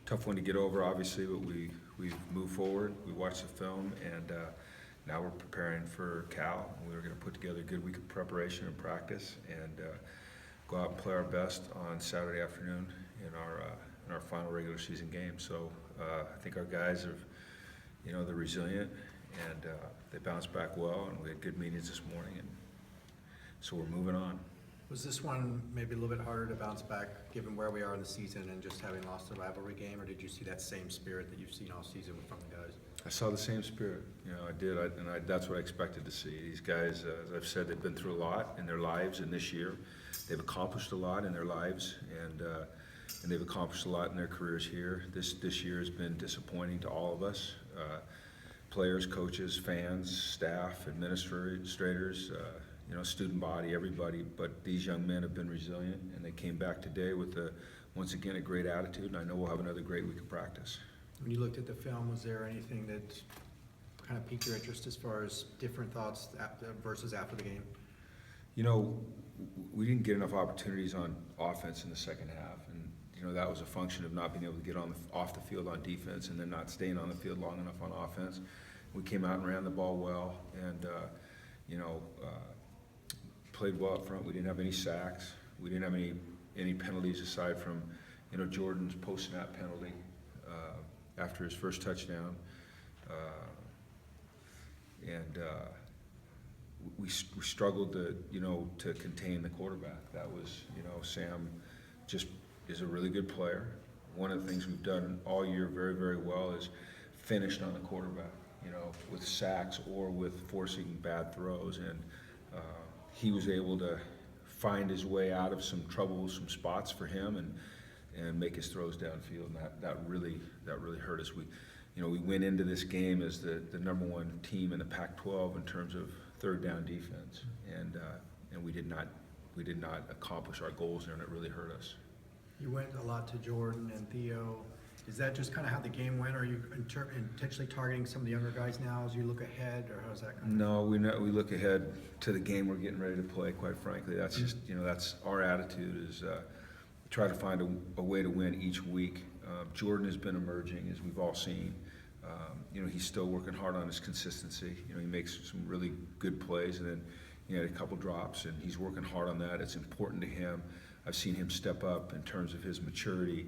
tough one to get over, obviously, but we've moved forward. We watched the film, and now we're preparing for Cal. We're going to put together a good week of preparation and practice, and go out and play our best on Saturday afternoon in our final regular season game. So I think our guys have, they're resilient, and they bounced back well, and we had good meetings this morning, and so we're moving on. Was this one maybe a little bit harder to bounce back, given where we are in the season and just having lost the rivalry game, or did you see that same spirit that you've seen all season from the guys? I saw the same spirit. I did, and that's what I expected to see. These guys, as I've said, they've been through a lot in their lives, and this year they've accomplished a lot in their lives, and they've accomplished a lot in their careers here. This year has been disappointing to all of us, players, coaches, fans, staff, administrators, student body, everybody. But these young men have been resilient, and they came back today with once again a great attitude, and I know we'll have another great week of practice. When you looked at the film, was there anything that kind of piqued your interest as far as different thoughts versus after the game? We didn't get enough opportunities on offense in the second half, and that was a function of not being able to get off the field on defense, and then not staying on the field long enough on offense. We came out and ran the ball well, and played well up front. We didn't have any sacks. We didn't have any penalties aside from Jordan's post-snap penalty after his first touchdown, and we struggled to contain the quarterback. That was Sam just is a really good player. One of the things we've done all year very, very well is finished on the quarterback, with sacks or with forcing bad throws, and he was able to find his way out of some troublesome spots for him and make his throws downfield, and that really hurt us. We went into this game as the number one team in the Pac-12 in terms of third down defense, and we did not accomplish our goals there, and it really hurt us. You went a lot to Jordan and Theo. Is that just kind of how the game went, or are you intentionally targeting some of the younger guys now as you look ahead, or how's that kind of? No, we look ahead to the game we're getting ready to play, quite frankly. That's just, that's our attitude, is try to find a way to win each week. Jordan has been emerging, as we've all seen. He's still working hard on his consistency. He makes some really good plays, and then he had a couple drops, and he's working hard on that. It's important to him. I've seen him step up in terms of his maturity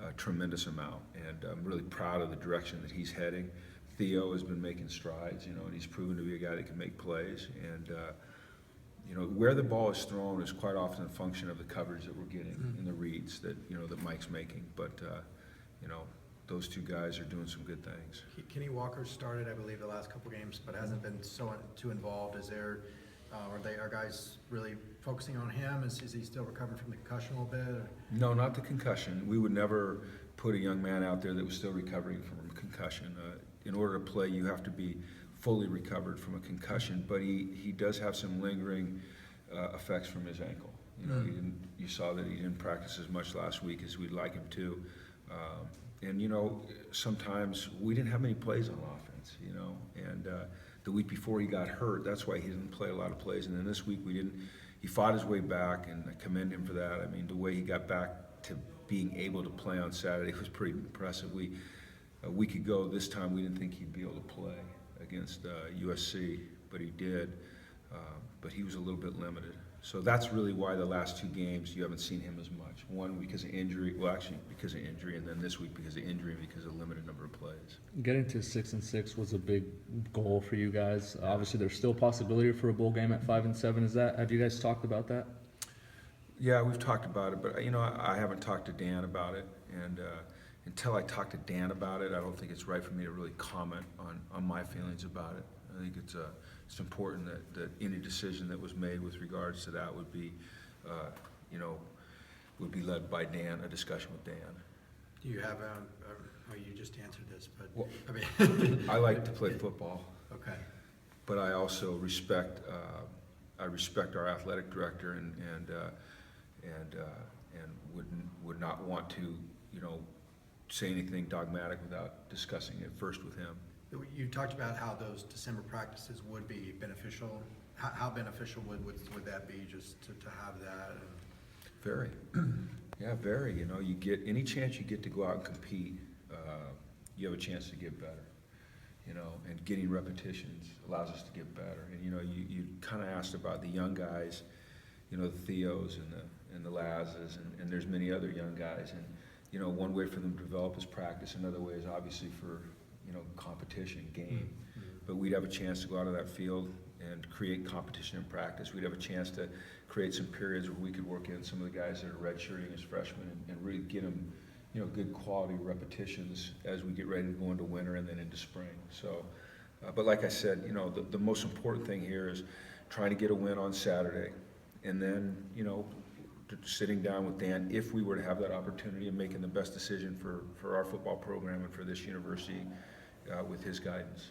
a tremendous amount, and I'm really proud of the direction that he's heading. Theo has been making strides, and he's proven to be a guy that can make plays, and where the ball is thrown is quite often a function of the coverage that we're getting and the reads that that Mike's making. But those two guys are doing some good things. Kenny Walker started, I believe, the last couple games, but hasn't been too involved. Is there? Are guys really focusing on him? Is he still recovering from the concussion a little bit? Or? No, not the concussion. We would never put a young man out there that was still recovering from a concussion. In order to play, you have to be fully recovered from a concussion, but he does have some lingering effects from his ankle. You saw that he didn't practice as much last week as we'd like him to. And sometimes we didn't have many plays on offense, and the week before he got hurt, that's why he didn't play a lot of plays. And then this week he fought his way back, and I commend him for that. I mean, the way he got back to being able to play on Saturday was pretty impressive. A week ago this time, we didn't think he'd be able to play against USC, but he did. But he was a little bit limited. So that's really why the last two games you haven't seen him as much. One because of injury, well actually because of injury, and then this week because of injury and because of limited number of plays. Getting to 6-6 was a big goal for you guys. Obviously, there's still a possibility for a bowl game at 5-7. Have you guys talked about that? Yeah, we've talked about it, but I haven't talked to Dan about it, and until I talk to Dan about it, I don't think it's right for me to really comment on my feelings about it. I think it's important that any decision that was made with regards to that would be, would be led by Dan, a discussion with Dan. Do you have you just answered this, but well, I mean, I like to play football. Okay. But I also respect our athletic director and would not want to say anything dogmatic without discussing it first with him. You talked about how those December practices would be beneficial. How beneficial would that be, just to have that? Very. Yeah, very, you know, you get, any chance you get to go out and compete, you have a chance to get better, you know, and getting repetitions allows us to get better. And, you know, you kinda asked about the young guys, you know, the Theos and the Lazes, and there's many other young guys. And, you know, one way for them to develop is practice, another way is obviously for, you know, competition, game. But we'd have a chance to go out of that field and create competition and practice. We'd have a chance to create some periods where we could work in some of the guys that are redshirting as freshmen and really get them, you know, good quality repetitions as we get ready to go into winter and then into spring. So, but like I said, you know, the most important thing here is trying to get a win on Saturday, and then, you know, sitting down with Dan, if we were to have that opportunity, and making the best decision for our football program and for this university with his guidance.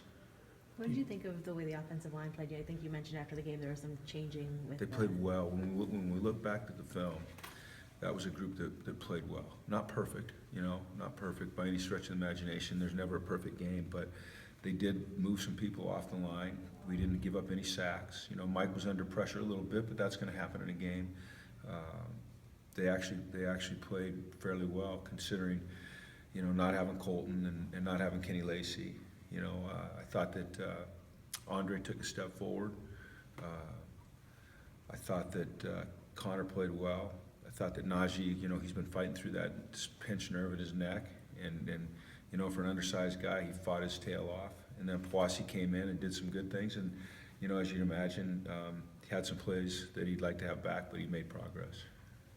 What did you think of the way the offensive line played? I think you mentioned after the game there was some changing with. They played well. When we look back at the film, that was a group that played well. Not perfect, you know, not perfect by any stretch of the imagination. There's never a perfect game, but they did move some people off the line. We didn't give up any sacks. You know, Mike was under pressure a little bit, but that's going to happen in a game. They actually played fairly well, considering, you know, not having Colton and not having Kenny Lacy. You know, I thought that Andre took a step forward. I thought that Connor played well. I thought that Najee, you know, he's been fighting through that pinched nerve in his neck, and you know, for an undersized guy, he fought his tail off. And then Poissy came in and did some good things, and you know, as you'd imagine, he had some plays that he'd like to have back, but he made progress.